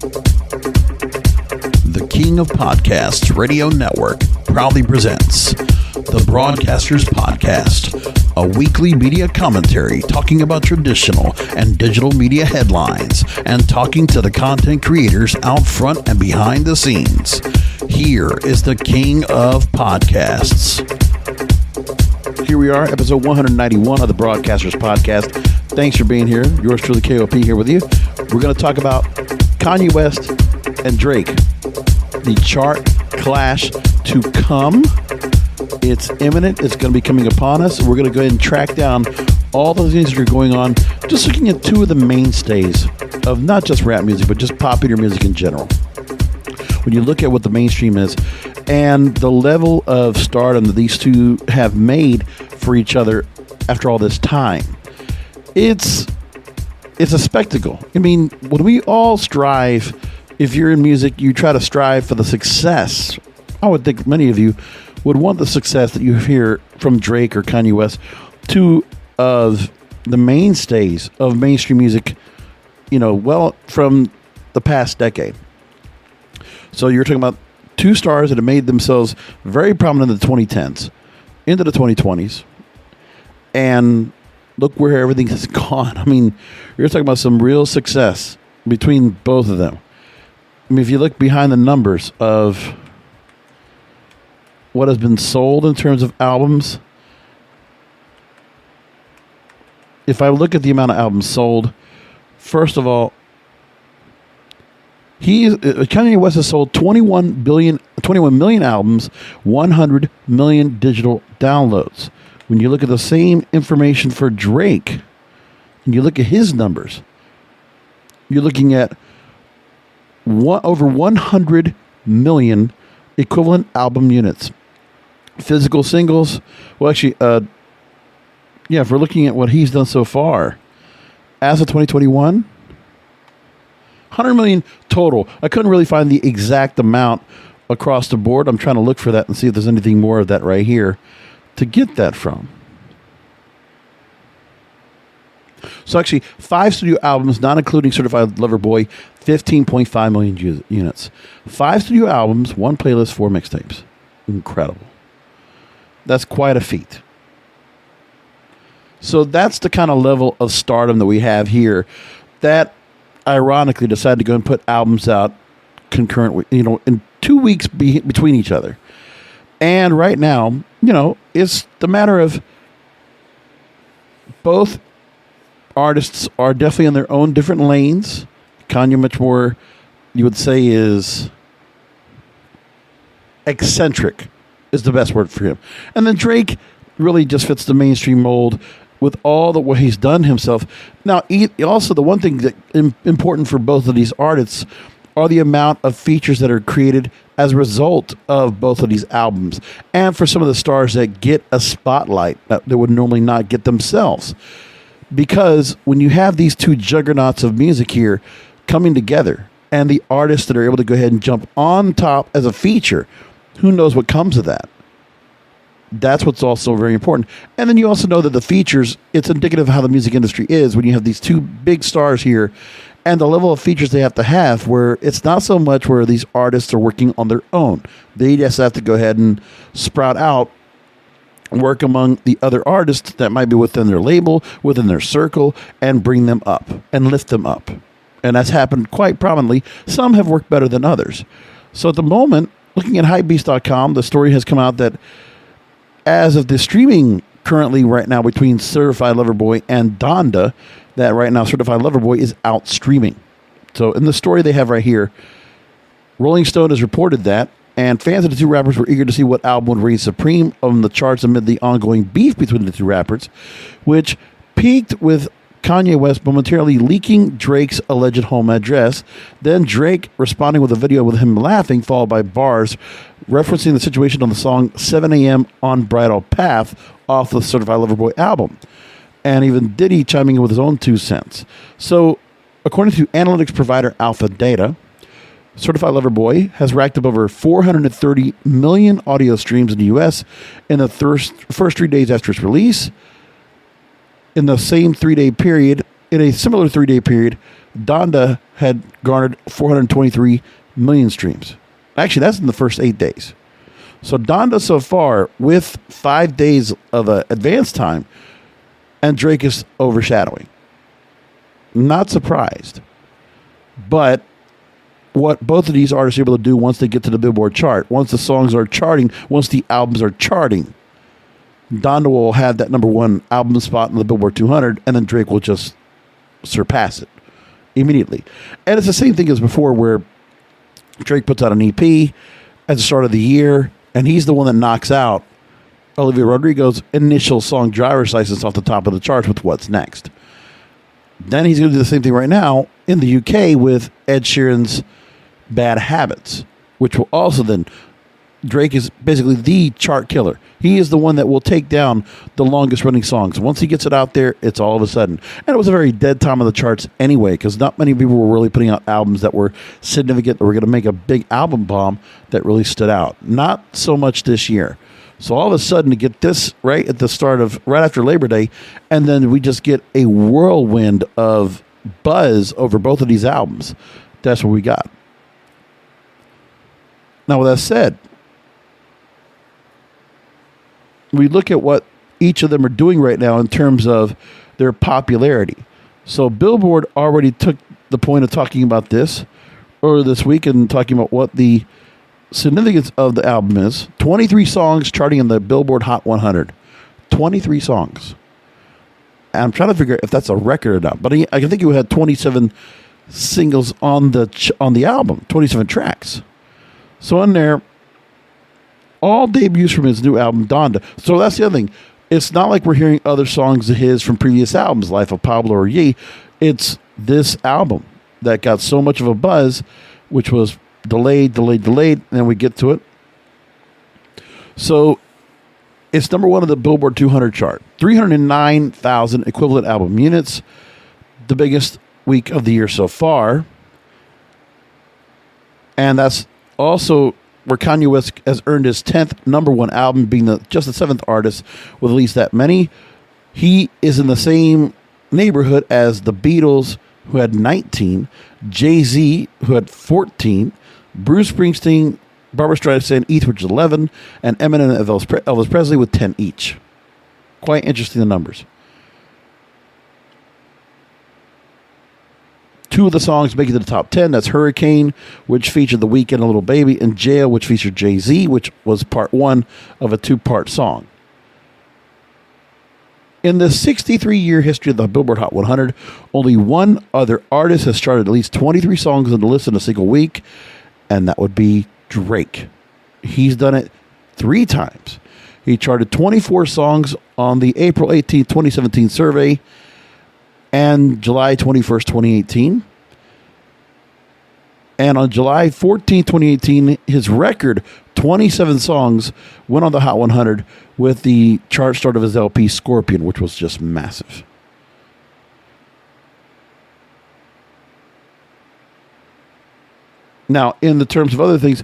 The King of Podcasts Radio Network proudly presents the Broadcasters Podcast, a weekly media commentary talking about traditional and digital media headlines and talking to the content creators out front and behind the scenes. Here is the King of Podcasts. Here we are, episode 191 of the Broadcasters Podcast. Thanks for being here. Yours truly, KOP, here with you. We're going to talk about Kanye West and Drake. The chart clash to come. It's imminent. It's going to be coming upon us. We're going to go ahead and track down all the things that are going on, just looking at two of the mainstays of not just rap music, but just popular music in general. When you look at what the mainstream is and the level of stardom that these two have made for each other after all this time, it's a spectacle. I mean, when we all strive, if you're in music, you try to strive for the success. I would think many of you would want the success that you hear from Drake or Kanye West, two of the mainstays of mainstream music, well, from the past decade. So you're talking about two stars that have made themselves very prominent in the 2010s, into the 2020s, and look where everything has gone. I mean, you're talking about some real success between both of them. I mean, if you look behind the numbers of what has been sold in terms of albums, if I look at the amount of albums sold, first of all, Kanye West has sold 21 million albums, 100 million digital downloads. When you look at the same information for Drake, and you look at his numbers, you're looking at over 100 million equivalent album units. Physical singles, well, actually, if we're looking at what he's done so far, as of 2021, 100 million total. I couldn't really find the exact amount across the board. I'm trying to look for that and see if there's anything more of that right here to get that from. So actually, 5 studio albums, not including Certified Lover Boy, 15.5 million units. 5 studio albums, 1 playlist, 4 mixtapes. Incredible. That's quite a feat. So that's the kind of level of stardom that we have here that ironically decided to go and put albums out concurrent, in 2 weeks between each other. And right now, it's the matter of both artists are definitely in their own different lanes. Kanye much more, you would say, is eccentric is the best word for him. And then Drake really just fits the mainstream mold with all the what he's done himself. Now, also the one thing that important for both of these artists are the amount of features that are created as a result of both of these albums. And for some of the stars that get a spotlight that they would normally not get themselves. Because when you have these two juggernauts of music here coming together and the artists that are able to go ahead and jump on top as a feature, who knows what comes of that? That's what's also very important. And then you also know that the features, it's indicative of how the music industry is when you have these two big stars here and the level of features they have to have, where it's not so much where these artists are working on their own. They just have to go ahead and sprout out, work among the other artists that might be within their label, within their circle, and bring them up and lift them up. And that's happened quite prominently. Some have worked better than others. So at the moment, looking at hypebeast.com, the story has come out that as of the streaming currently right now between Certified Lover Boy and Donda, that right now Certified Lover Boy is out streaming. So in the story they have right here, Rolling Stone has reported that, and fans of the two rappers were eager to see what album would reign supreme on the charts amid the ongoing beef between the two rappers, which peaked with Kanye West momentarily leaking Drake's alleged home address, then Drake responding with a video with him laughing, followed by bars referencing the situation on the song 7 a.m. on Bridal Path off the Certified Lover Boy album. And even Diddy chiming in with his own 2 cents. So, according to analytics provider Alpha Data, Certified Lover Boy has racked up over 430 million audio streams in the U.S. in the first 3 days after its release. In the same 3-day period, in a similar 3-day period, Donda had garnered 423 million streams. Actually, that's in the first 8 days. So Donda so far, with 5 days of advance time, and Drake is overshadowing. Not surprised. But what both of these artists are able to do once they get to the Billboard chart, once the songs are charting, once the albums are charting, Donda will have that number one album spot in the Billboard 200, and then Drake will just surpass it immediately. And it's the same thing as before, where Drake puts out an EP at the start of the year, and he's the one that knocks out Olivia Rodrigo's initial song Driver's License off the top of the charts with What's Next. Then he's going to do the same thing right now in the UK with Ed Sheeran's Bad Habits, which will also then, Drake is basically the chart killer. He is the one that will take down the longest running songs. Once he gets it out there, it's all of a sudden. And it was a very dead time of the charts anyway, because not many people were really putting out albums that were significant, that were going to make a big album bomb that really stood out. Not so much this year. So all of a sudden to get this right at the start of, right after Labor Day, and then we just get a whirlwind of buzz over both of these albums. That's what we got. Now, with that said, we look at what each of them are doing right now in terms of their popularity. So Billboard already took the point of talking about this earlier this week and talking about what the significance of the album is. 23 songs charting in the Billboard Hot 100. 23 songs. And I'm trying to figure out if that's a record or not. But I can think you had 27 singles on the album. 27 tracks. So in there, all debuts from his new album, Donda. So that's the other thing. It's not like we're hearing other songs of his from previous albums, Life of Pablo or Ye. It's this album that got so much of a buzz, which was delayed, and then we get to it. So it's number one of the Billboard 200 chart. 309,000 equivalent album units. The biggest week of the year so far. And that's also where Kanye West has earned his 10th number one album, being just the 7th artist with at least that many. He is in the same neighborhood as the Beatles, who had 19, Jay-Z, who had 14, Bruce Springsteen, Barbra Streisand, each with 11, and Eminem and Elvis Presley with 10 each. Quite interesting, the numbers. Two of the songs make it to the top 10. That's Hurricane, which featured The Weeknd and Little Baby, and Jail, which featured Jay-Z, which was part one of a two-part song. In the 63-year history of the Billboard Hot 100, only one other artist has charted at least 23 songs on the list in a single week, and that would be Drake. He's done it 3 times. He charted 24 songs on the April 18, 2017 survey, and July 21st, 2018. And on July 14, 2018, his record, 27 songs, went on the Hot 100 with the chart start of his LP, Scorpion, which was just massive. Now, in the terms of other things,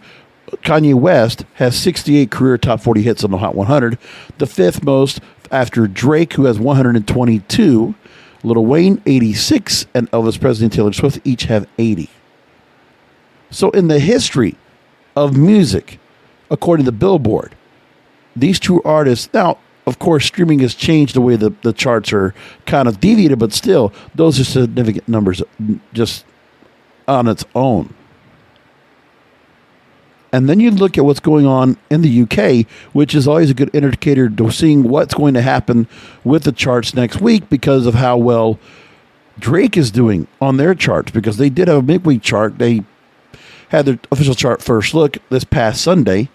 Kanye West has 68 career top 40 hits on the Hot 100, the 5th most after Drake, who has 122, Lil Wayne, 86, and Elvis Presley and Taylor Swift each have 80. So in the history of music, according to Billboard, these two artists, now, of course, streaming has changed the way the charts are kind of deviated, but still, those are significant numbers just on its own. And then you look at what's going on in the UK, which is always a good indicator to seeing what's going to happen with the charts next week because of how well Drake is doing on their charts, because they did have a midweek chart. They had their official chart first look this past Sunday,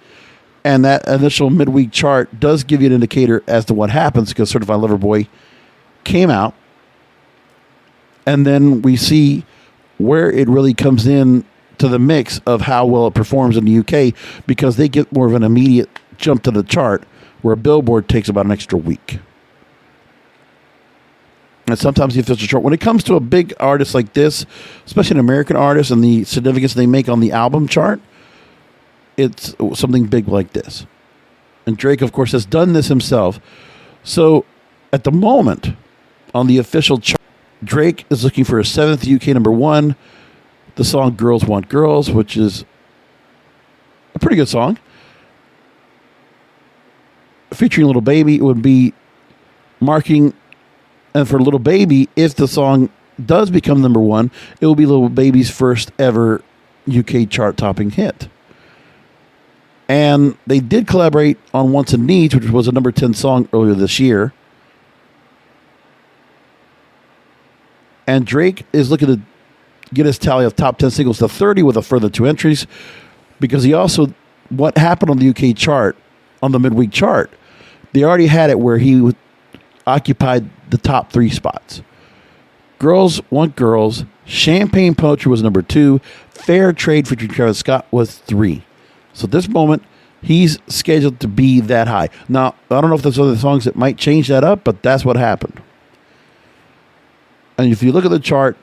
and that initial midweek chart does give you an indicator as to what happens, because Certified Lover Boy came out, and then we see where it really comes in to the mix of how well it performs in the UK, because they get more of an immediate jump to the chart, where Billboard takes about an extra week. And sometimes the official chart, when it comes to a big artist like this, especially an American artist, and the significance they make on the album chart, it's something big like this. And Drake, of course, has done this himself. So at the moment, on the official chart, Drake is looking for a 7th UK number one. The song Girls Want Girls, which is a pretty good song. Featuring Little Baby, it would be marking, and for Little Baby, if the song does become number one, it will be Little Baby's first ever UK chart topping hit. And they did collaborate on Wants and Needs, which was a number 10 song earlier this year. And Drake is looking to get his tally of top 10 singles to 30 with a further 2 entries, because he also, what happened on the UK chart, on the midweek chart, they already had it where he occupied the top 3 spots. Girls Want Girls, Champagne Poetry was number 2, Fair Trade featuring Travis Scott was 3. So at this moment, he's scheduled to be that high. Now, I don't know if there's other songs that might change that up, but that's what happened. And if you look at the chart,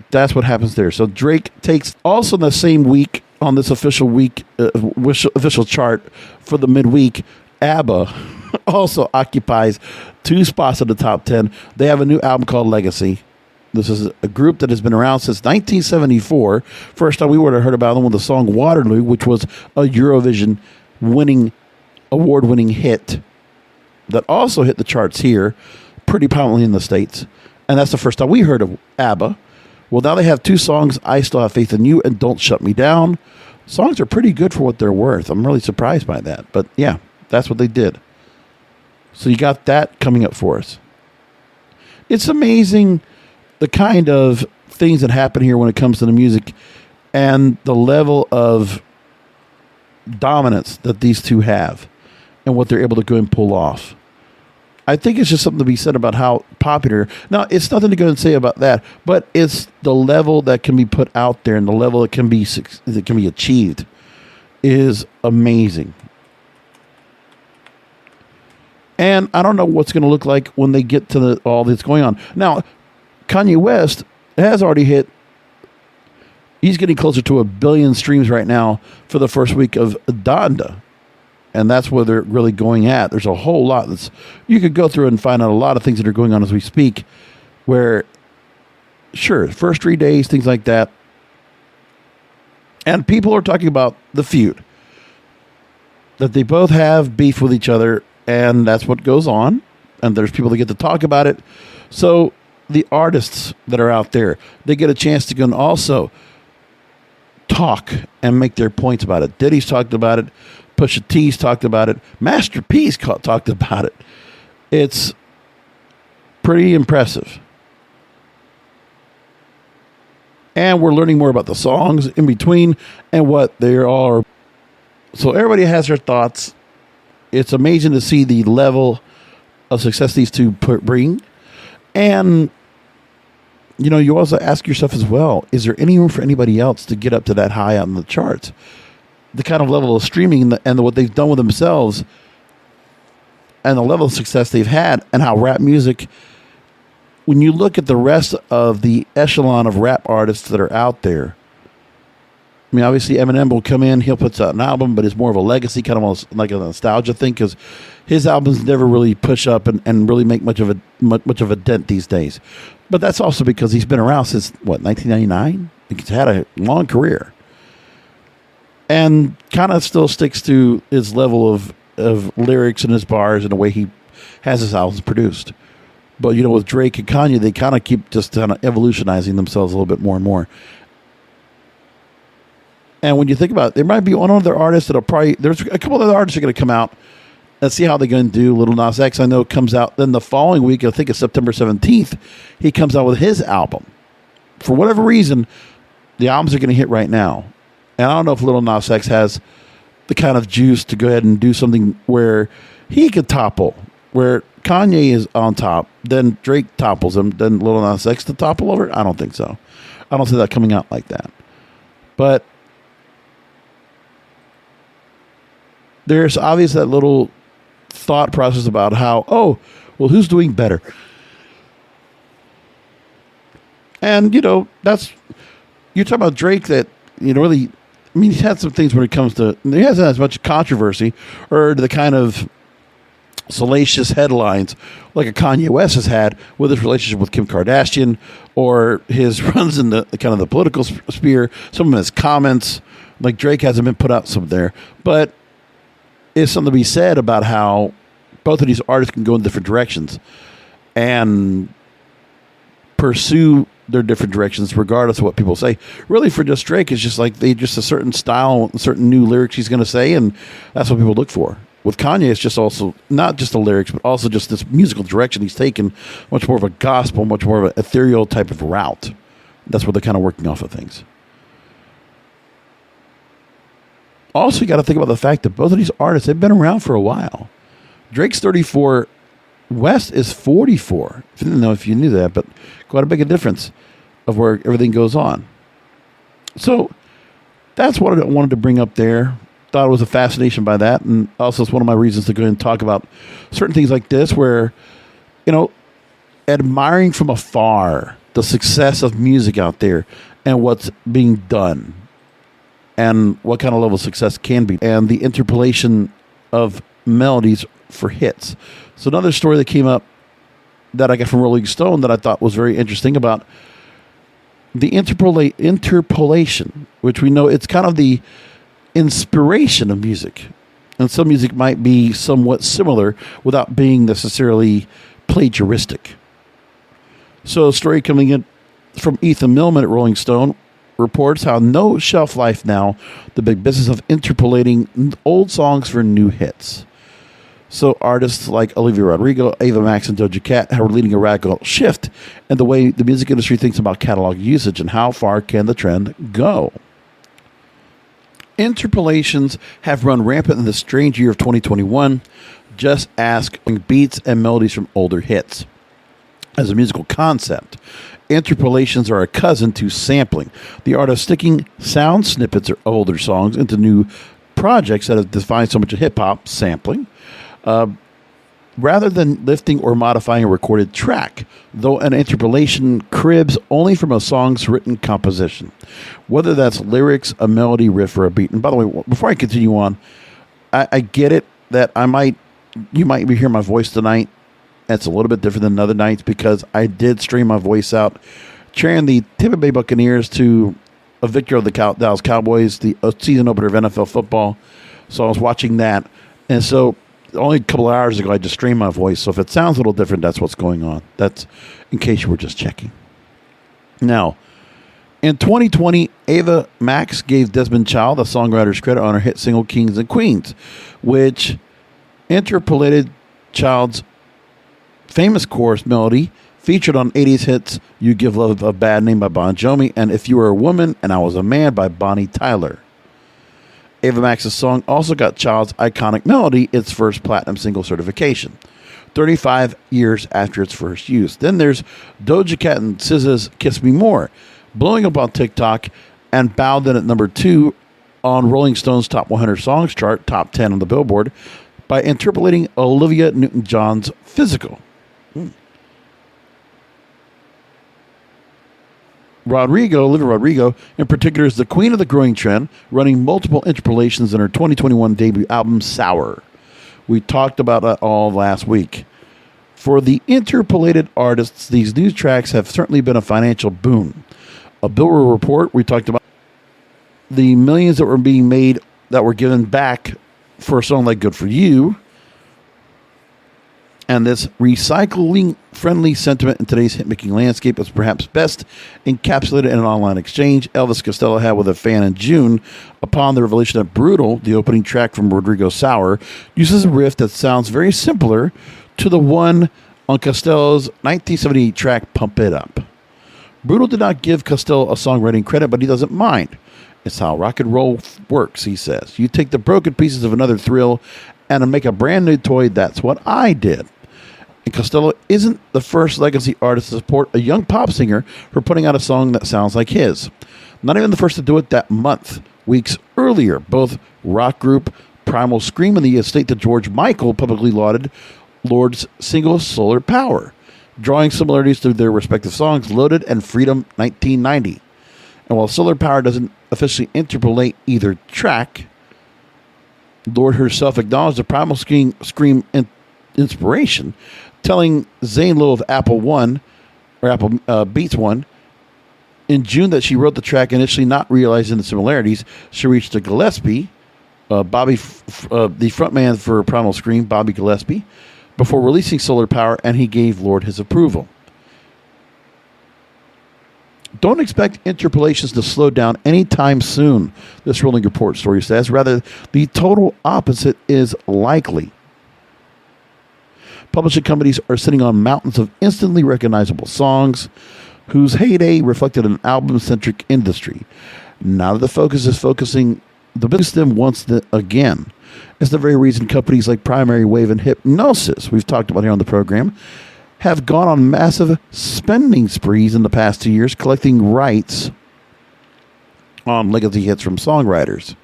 that's what happens there. So Drake takes, also in the same week, on this official week, official chart for the midweek, ABBA also occupies 2 spots in the top 10. They have a new album called Legacy. This is a group that has been around since 1974. First time we would have heard about them with the song Waterloo, which was a Eurovision award-winning hit that also hit the charts here pretty prominently in the States. And that's the first time we heard of ABBA. Well, now they have 2 songs, I Still Have Faith in You and Don't Shut Me Down. Songs are pretty good for what they're worth. I'm really surprised by that. But yeah, that's what they did. So you got that coming up for us. It's amazing the kind of things that happen here when it comes to the music and the level of dominance that these two have and what they're able to go and pull off. I think it's just something to be said about how popular. Now, it's nothing to go and say about that, but it's the level that can be put out there and the level that can be achieved is amazing. And I don't know what's going to look like when they get to all that's going on. Now, Kanye West has already hit, he's getting closer to 1 billion streams right now for the first week of Donda. And that's where they're really going at. There's a whole lot you could go through and find out a lot of things that are going on as we speak, where, sure, first 3 days, things like that. And people are talking about the feud, that they both have beef with each other, and that's what goes on. And there's people that get to talk about it. So the artists that are out there, they get a chance to go and also talk and make their points about it. Diddy's talked about it. Pusha T's talked about it. Master P's talked about it. It's pretty impressive. And we're learning more about the songs in between and what they are. So everybody has their thoughts. It's amazing to see the level of success these two bring. And, you know, you also ask yourself as well, is there any room for anybody else to get up to that high on the charts? The kind of level of streaming and what they've done with themselves and the level of success they've had and how rap music, when you look at the rest of the echelon of rap artists that are out there, I mean, obviously Eminem will come in, he'll put out an album, but it's more of a legacy, kind of like a nostalgia thing, because his albums never really push up and really make much of a dent these days. But that's also because he's been around since, 1999? He's had a long career. And kind of still sticks to his level of lyrics and his bars and the way he has his albums produced. But, you know, with Drake and Kanye, they kind of keep just kind of evolutionizing themselves a little bit more and more. And when you think about it, there might be one other artist that'll probably, there's a couple of other artists that are going to come out. Let's see how they're going to do. Little Nas X, I know, comes out. Then the following week, I think it's September 17th, he comes out with his album. For whatever reason, the albums are going to hit right now. And I don't know if Little Nas X has the kind of juice to go ahead and do something where he could topple, where Kanye is on top, then Drake topples him, then Little Nas X to topple over. I don't think so. I don't see that coming out like that. But there's obviously that little thought process about how, who's doing better? And, you know, you're talking about Drake that, you know, really, I mean, he's had some things when it comes to, he hasn't had as much controversy or the kind of salacious headlines like a Kanye West has had with his relationship with Kim Kardashian, or his runs in the kind of the political sphere, some of his comments. Like Drake hasn't been put out some there, but it's something to be said about how both of these artists can go in different directions and pursue their different directions regardless of what people say. Really, for just Drake, it's just like just a certain style, certain new lyrics he's going to say, and that's what people look for. With Kanye, it's just also not just the lyrics, but also just this musical direction he's taken, much more of a gospel, much more of an ethereal type of route. That's where they're kind of working off of things. Also, you got to think about the fact that both of these artists, they've been around for a while. Drake's 34, West is 44. I didn't know if you knew that, but quite a big difference of where everything goes on. So that's what I wanted to bring up there. Thought it was a fascination by that, and also it's one of my reasons to go and talk about certain things like this, where, admiring from afar the success of music out there and what's being done and what kind of level of success can be, and the interpolation of melodies for hits. So another story that came up that I got from Rolling Stone that I thought was very interesting about the interpolation, which we know it's kind of the inspiration of music. And some music might be somewhat similar without being necessarily plagiaristic. So a story coming in from Ethan Millman at Rolling Stone reports how no shelf life now, the big business of interpolating old songs for new hits. So artists like Olivia Rodrigo, Ava Max, and Doja Cat are leading a radical shift in the way the music industry thinks about catalog usage and how far can the trend go. Interpolations have run rampant in the strange year of 2021. Just ask beats and melodies from older hits. As a musical concept, interpolations are a cousin to sampling. The art of sticking sound snippets of older songs into new projects that have defined so much of hip-hop, sampling, rather than lifting or modifying a recorded track, though an interpolation cribs only from a song's written composition, whether that's lyrics, a melody, riff, or a beat. And by the way, before I continue on, I get it that you might be hearing my voice tonight. It's a little bit different than other nights because I did stream my voice out cheering the Tampa Bay Buccaneers to a victory of the Dallas Cowboys, the season opener of NFL football. So I was watching that. And so only a couple of hours ago, I just streamed my voice. So if it sounds a little different, that's what's going on. That's in case you were just checking. Now, in 2020, Ava Max gave Desmond Child a songwriter's credit on her hit single Kings and Queens, which interpolated Child's famous chorus melody featured on 80s hits You Give Love a Bad Name by Bon Jovi and If You Were a Woman and I Was a Man by Bonnie Tyler. Ava Max's song also got Child's iconic melody its first platinum single certification, 35 years after its first use. Then there's Doja Cat and SZA's Kiss Me More, blowing up on TikTok and bowed in at number 2 on Rolling Stone's Top 100 Songs chart, Top 10 on the Billboard, by interpolating Olivia Newton-John's Physical. Olivia Rodrigo, in particular, is the queen of the growing trend, running multiple interpolations in her 2021 debut album, Sour. We talked about that all last week. For the interpolated artists, these new tracks have certainly been a financial boon. A Billboard report, we talked about the millions that were being made that were given back for a song like Good For You. And this recycling-friendly sentiment in today's hit-making landscape is perhaps best encapsulated in an online exchange Elvis Costello had with a fan in June upon the revelation that Brutal, the opening track from Rodrigo's Sour, uses a riff that sounds very similar to the one on Costello's 1978 track Pump It Up. Brutal did not give Costello a songwriting credit, but he doesn't mind. It's how rock and roll works, he says. You take the broken pieces of another thrill and make a brand new toy. That's what I did. And Costello isn't the first legacy artist to support a young pop singer for putting out a song that sounds like his. Not even the first to do it that month. Weeks earlier, both rock group Primal Scream and the estate to George Michael publicly lauded Lord's single Solar Power, drawing similarities to their respective songs Loaded and Freedom 1990. And while Solar Power doesn't officially interpolate either track, Lord herself acknowledged the Primal Scream inspiration, telling Zane Lowe of Apple One, or Apple Beats One, in June that she wrote the track initially not realizing the similarities. She reached to Gillespie, the frontman for Primal Scream, Bobby Gillespie, before releasing Solar Power, and he gave Lord his approval. Don't expect interpolations to slow down anytime soon, this Rolling Report story says. Rather, the total opposite is likely. Publishing companies are sitting on mountains of instantly recognizable songs whose heyday reflected an album-centric industry. Now that the focus is the business them once again. It's the very reason companies like Primary Wave and Hypnosis, we've talked about here on the program, have gone on massive spending sprees in the past 2 years, collecting rights on legacy hits from songwriters.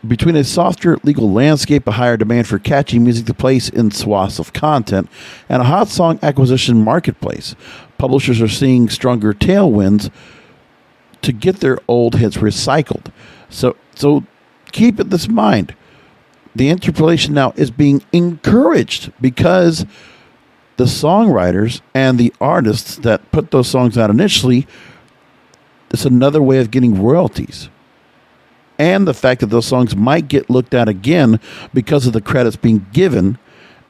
Between a softer legal landscape, a higher demand for catchy music to place in swaths of content, and a hot song acquisition marketplace, publishers are seeing stronger tailwinds to get their old hits recycled. So keep this in mind. The interpolation now is being encouraged because the songwriters and the artists that put those songs out initially, it's another way of getting royalties. And the fact that those songs might get looked at again because of the credits being given,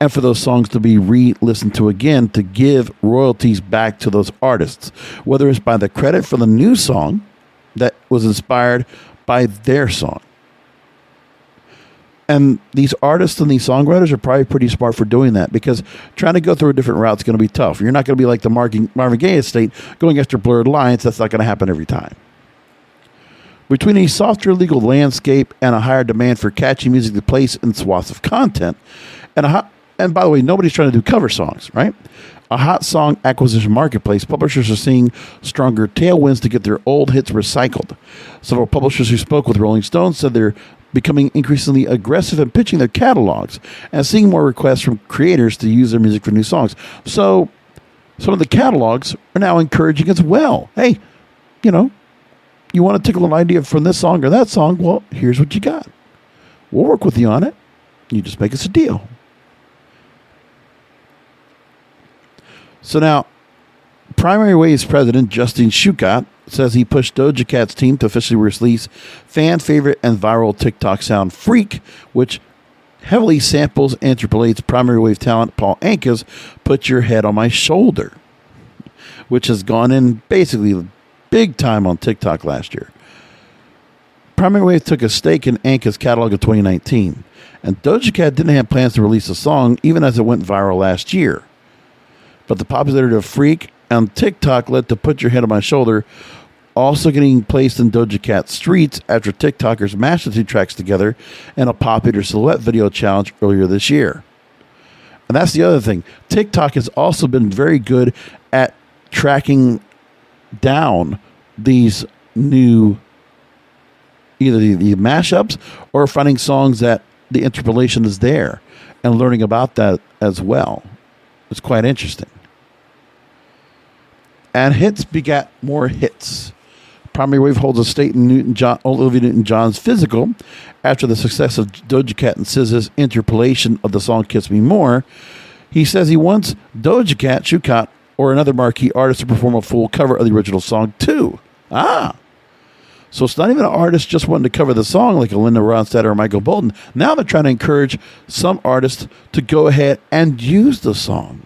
and for those songs to be re-listened to again to give royalties back to those artists, whether it's by the credit for the new song that was inspired by their song. And these artists and these songwriters are probably pretty smart for doing that, because trying to go through a different route is going to be tough. You're not going to be like the Marvin Gaye estate going after blurred lines. That's not going to happen every time. Between a softer legal landscape and a higher demand for catchy music to place in swaths of content, and by the way, nobody's trying to do cover songs, right? A hot song acquisition marketplace, publishers are seeing stronger tailwinds to get their old hits recycled. Several publishers who spoke with Rolling Stone said they're becoming increasingly aggressive in pitching their catalogs and seeing more requests from creators to use their music for new songs. So some of the catalogs are now encouraging as well. Hey, you want to tickle an idea from this song or that song? Well, here's what you got. We'll work with you on it. You just make us a deal. So now, Primary Wave's president, Justin Shukat, says he pushed Doja Cat's team to officially release fan favorite and viral TikTok sound Freak, which heavily samples and interpolates Primary Wave talent Paul Anka's Put Your Head on My Shoulder, which has gone in basically big time on TikTok last year. Primary Wave took a stake in Anka's catalog of 2019, and Doja Cat didn't have plans to release a song even as it went viral last year. But the popularity of Freak on TikTok led to Put Your Head on My Shoulder also getting placed in Doja Cat's streets after TikTokers mashed the two tracks together in a popular silhouette video challenge earlier this year. And that's the other thing. TikTok has also been very good at tracking down these new, either the mashups or finding songs that the interpolation is there and learning about that as well. It's quite interesting. And hits begat more hits. Primary Wave holds a stake in Olivia Newton-John's Physical after the success of Doja Cat and SZA's interpolation of the song Kiss Me More. He says he wants Doja Cat, Shukat, or another marquee artist to perform a full cover of the original song too. So it's not even an artist just wanting to cover the song like a Linda Ronstadt or Michael Bolton. Now they're trying to encourage some artists to go ahead and use the song.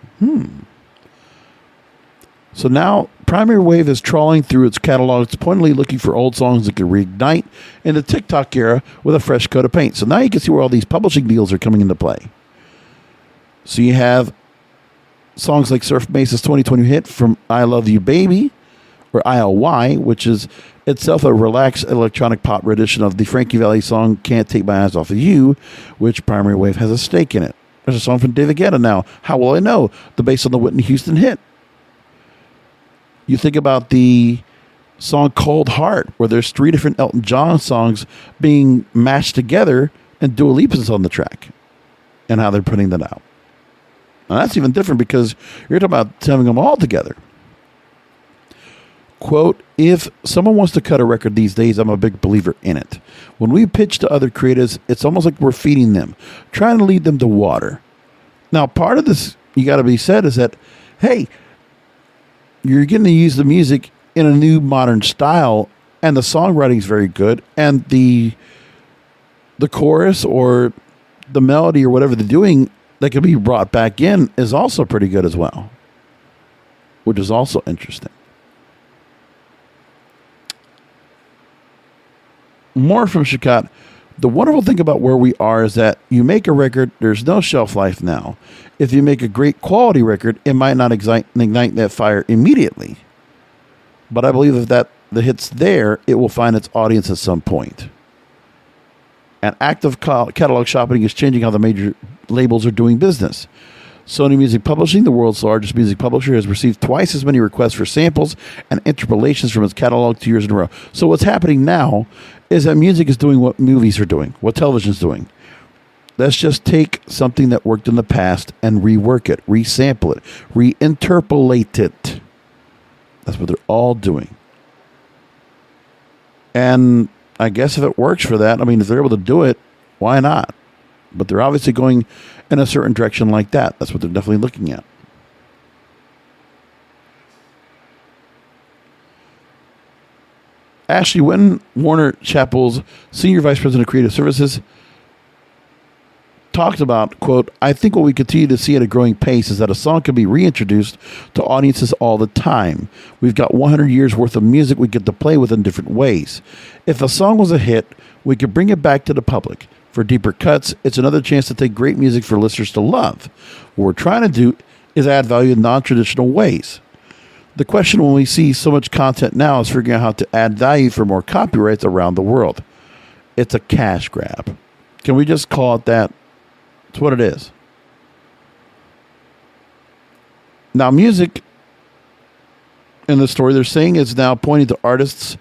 So now Primary Wave is trawling through its catalogs, pointedly looking for old songs that could reignite in the TikTok era with a fresh coat of paint. So now you can see where all these publishing deals are coming into play. So you have songs like Surf Mesa's 2020 hit from I Love You Baby, or ILY, which is itself a relaxed electronic pop rendition of the Frankie Valli song Can't Take My Eyes Off of You, which Primary Wave has a stake in it. There's a song from David Guetta now, How Will I Know, the based on the Whitney Houston hit. You think about the song Cold Heart, where there's 3 different Elton John songs being mashed together, and Dua Lipa's on the track, and how they're putting that out. Now that's even different because you're talking about having them all together. Quote, if someone wants to cut a record these days, I'm a big believer in it. When we pitch to other creatives, it's almost like we're feeding them, trying to lead them to water. Now, part of this, you got to be said, is that, hey, you're getting to use the music in a new modern style, and the songwriting is very good, and the chorus or the melody or whatever they're doing that can be brought back in is also pretty good as well, which is also interesting. More from Shikhat. The wonderful thing about where we are is that you make a record, there's no shelf life now. If you make a great quality record, it might not ignite that fire immediately. But I believe if the hit's there, it will find its audience at some point. And active catalog shopping is changing how the major labels are doing business. Sony Music Publishing, the world's largest music publisher, has received twice as many requests for samples and interpolations from its catalog 2 years in a row. So what's happening now is that music is doing what movies are doing, what television is doing. Let's just take something that worked in the past and rework it, resample it, reinterpolate it. That's what they're all doing. And I guess if it works for that, I mean, if they're able to do it, why not? But they're obviously going in a certain direction like that. That's what they're definitely looking at. Ashley Witten, Warner Chappell's Senior Vice President of Creative Services, talked about, quote, I think what we continue to see at a growing pace is that a song can be reintroduced to audiences all the time. We've got 100 years worth of music we get to play with in different ways. If a song was a hit, we could bring it back to the public. For deeper cuts, it's another chance to take great music for listeners to love. What we're trying to do is add value in non-traditional ways. The question when we see so much content now is figuring out how to add value for more copyrights around the world. It's a cash grab. Can we just call it that? It's what it is. Now, music in the story they're saying is now pointing to artists,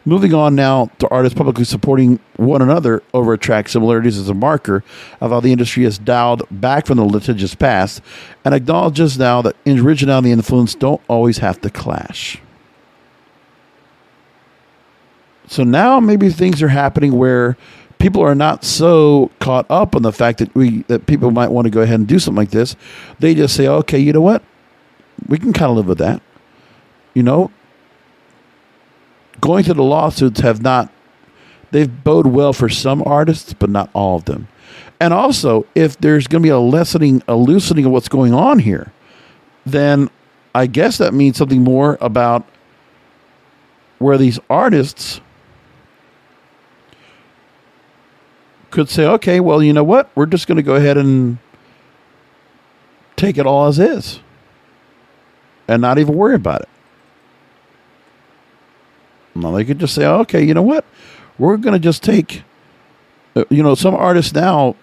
moving on now to artists publicly supporting one another over a track similarities as a marker of how the industry has dialed back from the litigious past and acknowledges now that originality and influence don't always have to clash. So now maybe things are happening where people are not so caught up on the fact that people might want to go ahead and do something like this. They just say, okay, you know what? We can kind of live with that. You know, going to the lawsuits they've bode well for some artists, but not all of them. And also, if there's going to be a loosening of what's going on here, then I guess that means something more about where these artists could say, okay, well, you know what? We're just going to go ahead and take it all as is and not even worry about it. No, they could just say, okay, you know what? We're going to just take, some artists now,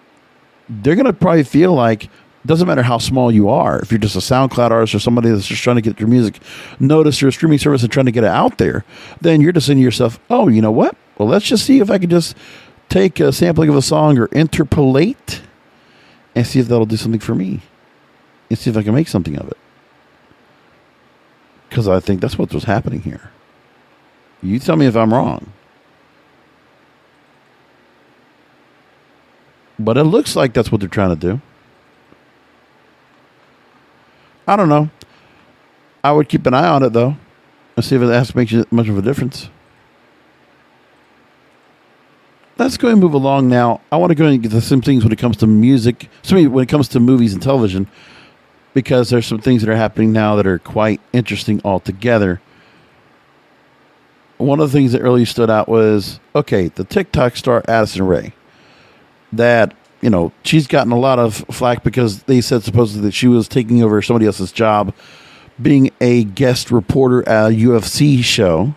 they're going to probably feel like, doesn't matter how small you are, if you're just a SoundCloud artist or somebody that's just trying to get your music noticed or a streaming service and trying to get it out there, then you're just saying to yourself, oh, you know what? Well, let's just see if I can just take a sampling of a song or interpolate and see if that'll do something for me and see if I can make something of it. Because I think that's what was happening here. You tell me if I'm wrong. But it looks like that's what they're trying to do. I don't know. I would keep an eye on it, though, and see if it makes much of a difference. Let's go and move along now. I want to go and get to some things when it comes to music. When it comes to movies and television, because there's some things that are happening now that are quite interesting altogether. One of the things that really stood out was, okay, the TikTok star Addison Rae. That, she's gotten a lot of flack because they said supposedly that she was taking over somebody else's job being a guest reporter at a UFC show.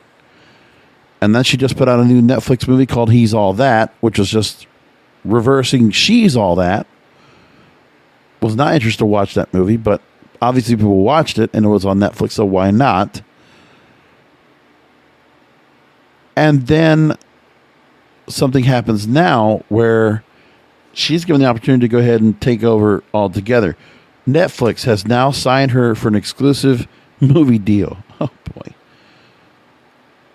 And then she just put out a new Netflix movie called He's All That, which was just reversing She's All That. Was not interested to watch that movie, but obviously people watched it and it was on Netflix, so why not? And then something happens now where she's given the opportunity to go ahead and take over altogether. Netflix has now signed her for an exclusive movie deal. Oh, boy.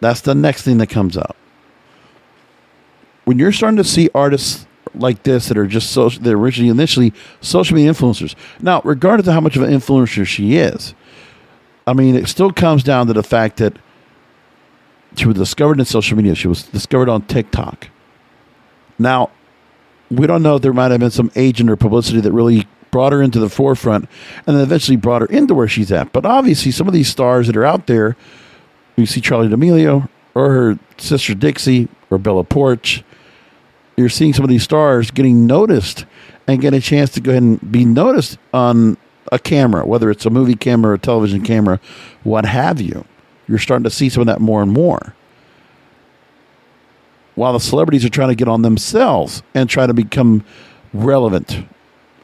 That's the next thing that comes up. When you're starting to see artists like this that are just they're initially social media influencers. Now, regardless of how much of an influencer she is, I mean, it still comes down to the fact that she was discovered in social media. She was discovered on TikTok. Now, we don't know if there might have been some agent or publicity that really brought her into the forefront and then eventually brought her into where she's at. But obviously, some of these stars that are out there, you see Charli D'Amelio or her sister Dixie or Bella Poarch, you're seeing some of these stars getting noticed and get a chance to go ahead and be noticed on a camera, whether it's a movie camera or a television camera, what have you. You're starting to see some of that more and more. While the celebrities are trying to get on themselves and try to become relevant.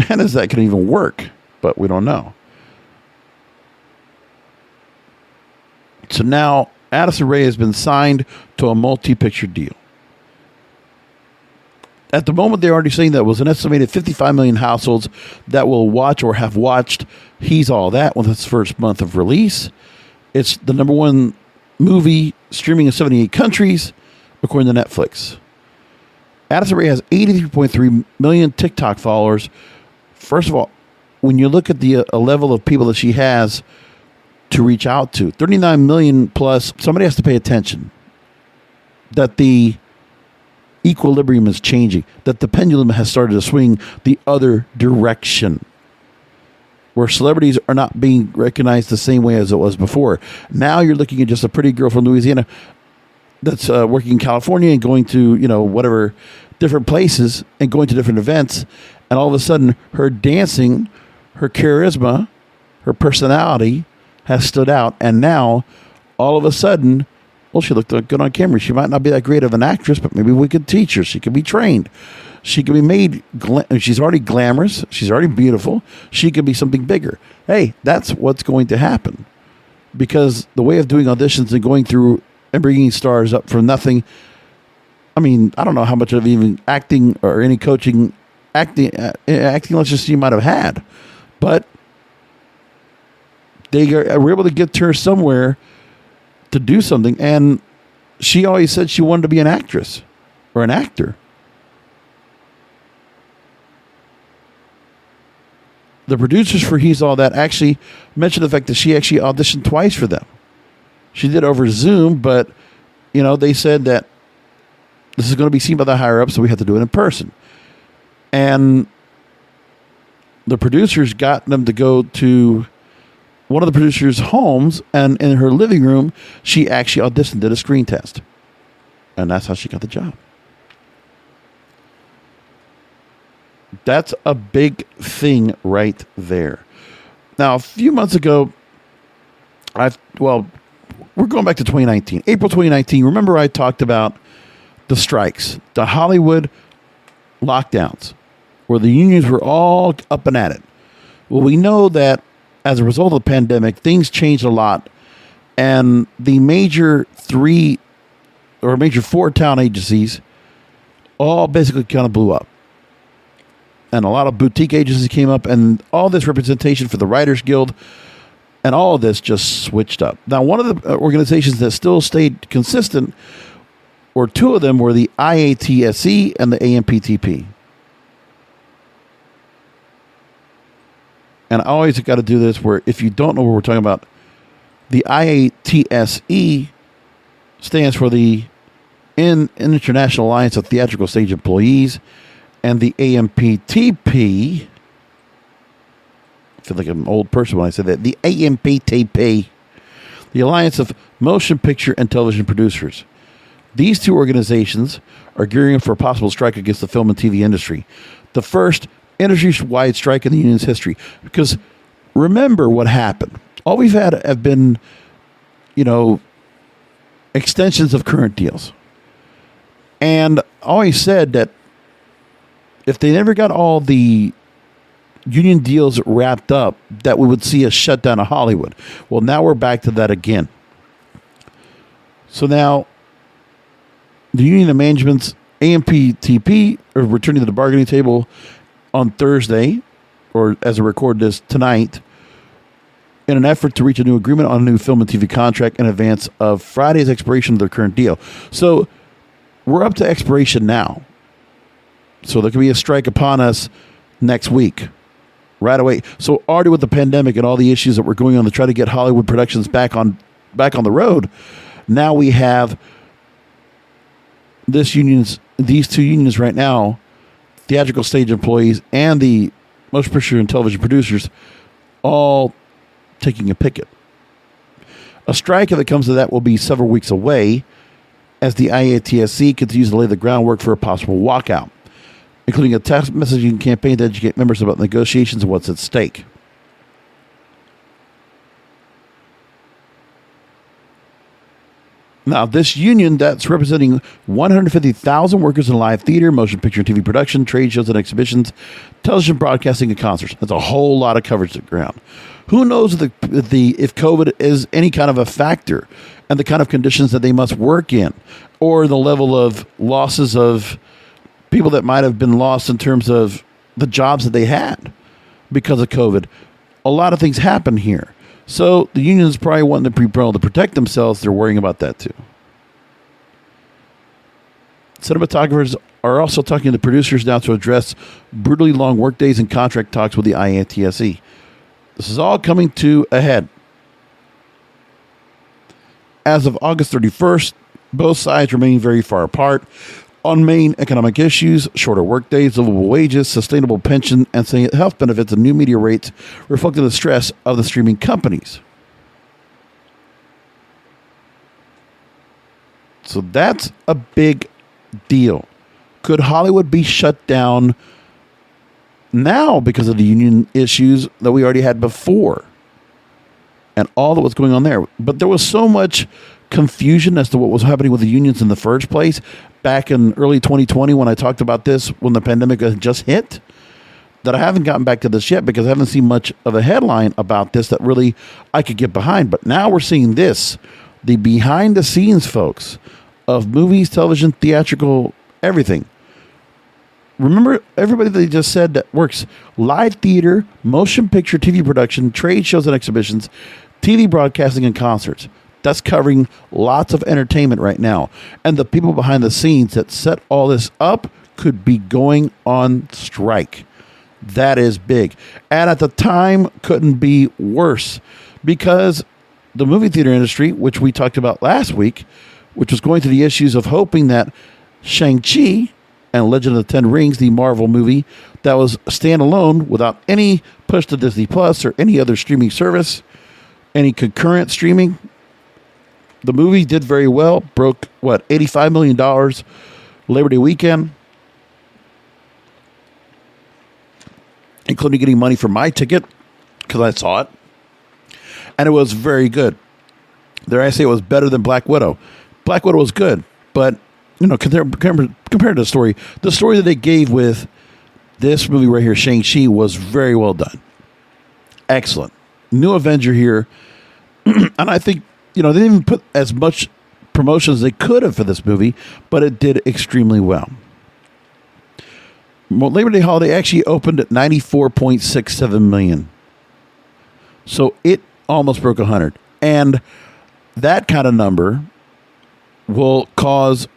And is that going to even work? But we don't know. So now Addison Rae has been signed to a multi-picture deal. At the moment, they're already saying that was an estimated 55 million households that will watch or have watched He's All That with its first month of release. It's the number one movie streaming in 78 countries, according to Netflix. Addison Rae has 83.3 million TikTok followers. First of all, when you look at the level of people that she has to reach out to, 39 million plus, somebody has to pay attention. That the equilibrium is changing, that the pendulum has started to swing the other direction, where celebrities are not being recognized the same way as it was before. Now you're looking at just a pretty girl from Louisiana that's working in California and going to, whatever, different places and going to different events. And all of a sudden, her dancing, her charisma, her personality has stood out. And now, all of a sudden, well, she looked good on camera. She might not be that great of an actress, but maybe we could teach her. She could be trained. She could be made. She's already glamorous. She's already beautiful. She could be something bigger. Hey, that's what's going to happen. Because the way of doing auditions and going through and bringing stars up from nothing, I mean, I don't know how much of even acting or any coaching, acting, let's just say you might have had. But they were able to get her somewhere to do something. And she always said she wanted to be an actress or an actor. The producers for He's All That actually mentioned the fact that she actually auditioned twice for them. She did over Zoom, but, they said that this is going to be seen by the higher ups, so we have to do it in person. And the producers got them to go to one of the producers' homes, and in her living room, she actually auditioned, did a screen test. And that's how she got the job. That's a big thing right there. Now, a few months ago, we're going back to 2019. April 2019, remember I talked about the strikes, the Hollywood lockdowns, where the unions were all up and at it. Well, we know that as a result of the pandemic, things changed a lot, and the major four town agencies all basically kind of blew up. And a lot of boutique agencies came up, and all this representation for the Writers Guild and all of this just switched up. Now, one of the organizations that still stayed consistent, or two of them, were the IATSE and the AMPTP. And I always got to do this where if you don't know what we're talking about, the IATSE stands for the International Alliance of Theatrical Stage Employees, and the AMPTP, I feel like I'm an old person when I say that, the AMPTP, the Alliance of Motion Picture and Television Producers. These two organizations are gearing up for a possible strike against the film and TV industry. The first industry-wide strike in the union's history. Because remember what happened. All we've had have been, extensions of current deals. And I always said that if they never got all the union deals wrapped up, that we would see a shutdown of Hollywood. Well, now we're back to that again. So now the union and management's AMPTP are returning to the bargaining table on Thursday, or as I record this tonight, in an effort to reach a new agreement on a new film and TV contract in advance of Friday's expiration of their current deal. So we're up to expiration now. So there could be a strike upon us next week, right away. So already with the pandemic and all the issues that were going on to try to get Hollywood productions back on the road, now we have these two unions right now, theatrical stage employees and the motion picture and television producers, all taking a picket. A strike, if it comes to that, will be several weeks away as the IATSC continues to lay the groundwork for a possible walkout, including a text messaging campaign to educate members about negotiations and what's at stake. Now, this union that's representing 150,000 workers in live theater, motion picture and TV production, trade shows and exhibitions, television broadcasting and concerts. That's a whole lot of coverage to the ground. Who knows if COVID is any kind of a factor and the kind of conditions that they must work in, or the level of losses of people that might have been lost in terms of the jobs that they had because of COVID. A lot of things happen here. So the unions probably wanting to protect themselves. They're worrying about that too. Cinematographers are also talking to the producers now to address brutally long workdays and contract talks with the IATSE. This is all coming to a head. As of August 31st, both sides remain very far apart on main economic issues: shorter workdays, livable wages, sustainable pension, and health benefits and new media rates, reflecting the stress of the streaming companies. So that's a big deal. Could Hollywood be shut down now because of the union issues that we already had before and all that was going on there? But there was so much confusion as to what was happening with the unions in the first place back in early 2020 when I talked about this, when the pandemic had just hit, that I haven't gotten back to this yet because I haven't seen much of a headline about this that really I could get behind. But now we're seeing this, the behind the scenes, folks, of movies, television, theatrical, everything. Remember everybody that they just said that works live theater, motion picture, TV production, trade shows and exhibitions, TV broadcasting and concerts. That's covering lots of entertainment right now. And the people behind the scenes that set all this up could be going on strike. That is big. And at the time, couldn't be worse because the movie theater industry, which we talked about last week, which was going through the issues of hoping that Shang-Chi and Legend of the Ten Rings, the Marvel movie that was standalone without any push to Disney Plus or any other streaming service, any concurrent streaming, the movie did very well, broke, $85 million Labor Day weekend, including getting money for my ticket because I saw it. And it was very good. Dare I say it was better than Black Widow. Black Widow was good, but compared to the story that they gave with this movie right here, Shang-Chi, was very well done. Excellent. New Avenger here. And I think, they didn't even put as much promotion as they could have for this movie, but it did extremely well. Labor Day holiday actually opened at 94.67 million. So it almost broke 100. And that kind of number will cause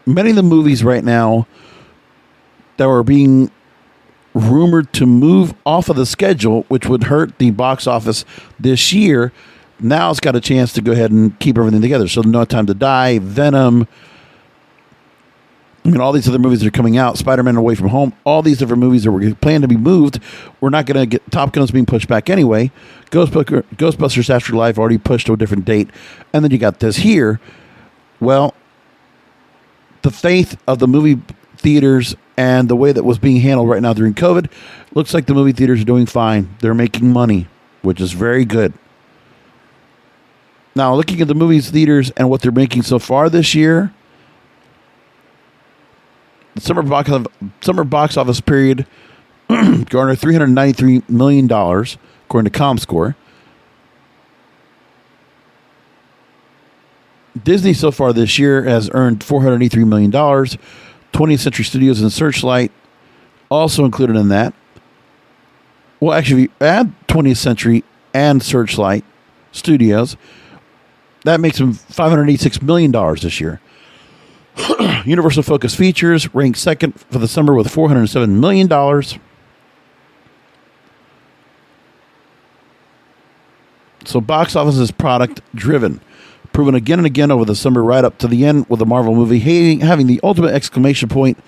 many of the movies right now that were being rumored to move off of the schedule, which would hurt the box office this year. Now it's got a chance to go ahead and keep everything together. So No Time to Die, Venom, all these other movies that are coming out, Spider-Man Away From Home, all these different movies that were planned to be moved, we're not going to get. Top Gun's being pushed back anyway. Ghostbusters Afterlife already pushed to a different date. And then you got this here. Well, the faith of the movie theaters and the way that was being handled right now during COVID, looks like the movie theaters are doing fine. They're making money, which is very good. Now, looking at the movies theaters and what they're making so far this year, the summer box office period garnered $393 million, according to ComScore. Disney so far this year has earned $483 million. 20th Century Studios and Searchlight also included in that. Well, actually, if you add 20th Century and Searchlight Studios. That makes them $586 million this year. Universal Focus Features ranked second for the summer with $407 million. So box office is product driven, proven again and again over the summer right up to the end with the Marvel movie having the ultimate exclamation point.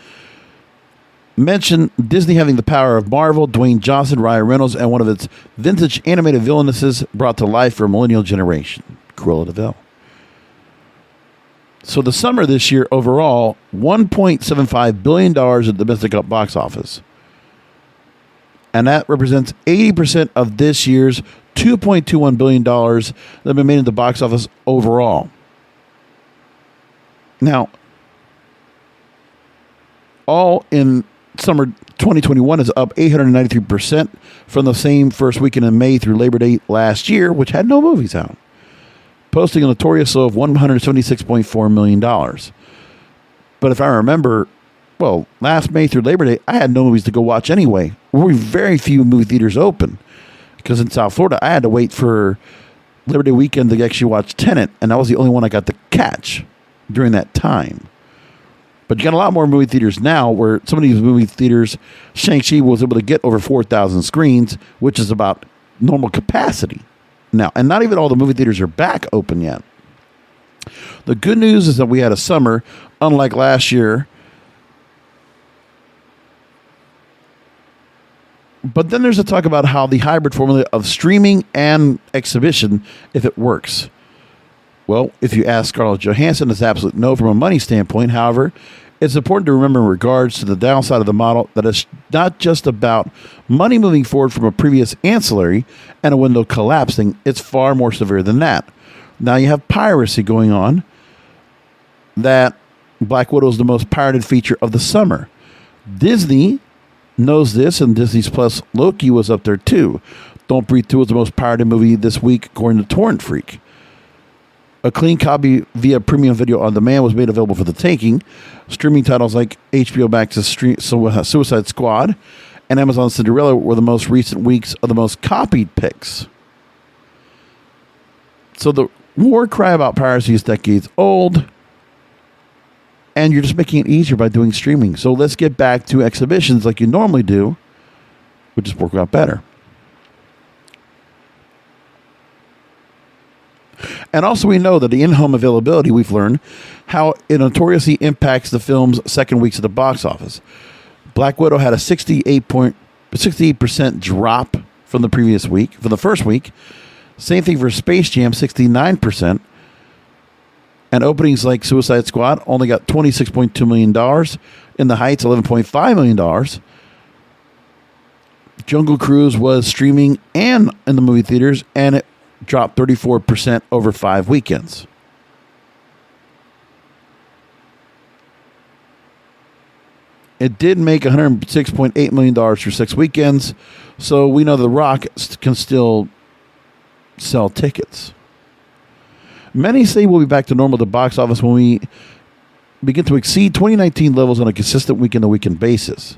Mention Disney having the power of Marvel, Dwayne Johnson, Ryan Reynolds, and one of its vintage animated villainesses brought to life for a millennial generation, Cruella de Vil. So the summer this year overall, $1.75 billion at domestic box office. And that represents 80% of this year's $2.21 billion that have been made in the box office overall. Now, all in summer 2021 is up 893% from the same first weekend in May through Labor Day last year, which had no movies out, posting a notorious low of $176.4 million. But if I remember, well, last May through Labor Day, I had no movies to go watch anyway. There were very few movie theaters open because in South Florida, I had to wait for Labor Day weekend to actually watch Tenet, and that was the only one I got to catch during that time. But you got a lot more movie theaters now where some of these movie theaters, Shang-Chi was able to get over 4,000 screens, which is about normal capacity now. And not even all the movie theaters are back open yet. The good news is that we had a summer, unlike last year. But then there's a talk about how the hybrid formula of streaming and exhibition, if it works. Well, if you ask Scarlett Johansson, it's absolute no from a money standpoint. However, it's important to remember in regards to the downside of the model that it's not just about money moving forward from a previous ancillary and a window collapsing. It's far more severe than that. Now you have piracy going on. That Black Widow is the most pirated feature of the summer. Disney knows this, and Disney's Plus Loki was up there too. Don't Breathe 2 was the most pirated movie this week, according to Torrent Freak. A clean copy via premium video on demand was made available for the taking. Streaming titles like HBO Max's Suicide Squad and Amazon's Cinderella were the most recent weeks of the most copied picks. So the war cry about piracy is decades old, and you're just making it easier by doing streaming. So let's get back to exhibitions like you normally do, which just work out better. And also we know that the in-home availability, we've learned how it notoriously impacts the film's second weeks at the box office. Black Widow had a 68% drop from the previous week, for the first week. Same thing for Space Jam, 69%. And openings like Suicide Squad only got $26.2 million. In the Heights, $11.5 million. Jungle Cruise was streaming and in the movie theaters, and it dropped 34% over 5 weekends. It did make $106.8 million for 6 weekends, so we know The Rock can still sell tickets. Many say we'll be back to normal at the box office when we begin to exceed 2019 levels on a consistent weekend-to-weekend basis.